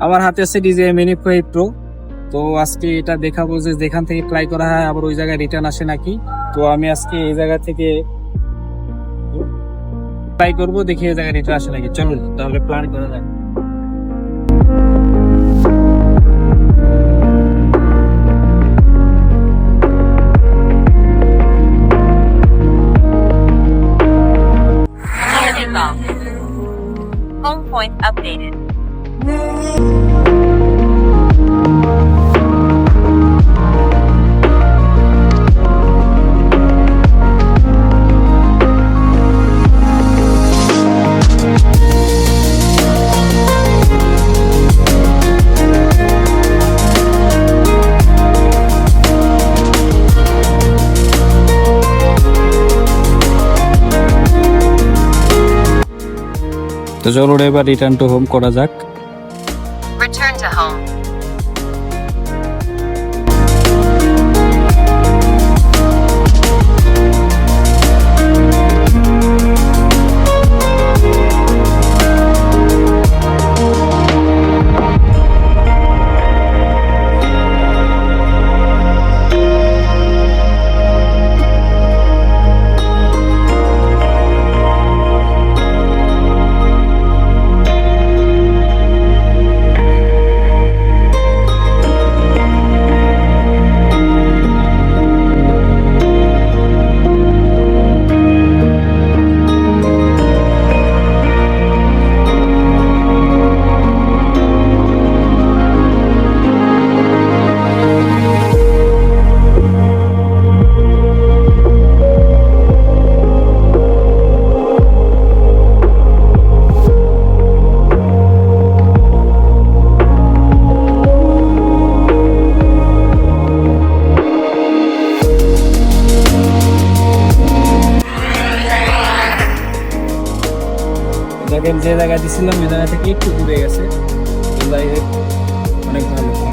আমার হাতে আছে DJI Mini 5 Pro। তো আজকে এটা দেখাবো যে যেখান থেকে ফ্লাই করা হয় আবার ওই জায়গায় রিটার্ন আসে নাকি। তো আমি আজকে এই জায়গা থেকে ফ্লাই করবো, দেখি এই জায়গায় রিটার্ন আসে নাকি। চলুন তাহলে প্ল্যান করা যাক। Home point updated. তো চলুন এবার রিটার্ন টু হোম করা যাক। Return to home. দেখেন যে জায়গা দিছিলাম ওই জায়গা থেকে একটু দূরে গেছে, অনেক ভালো।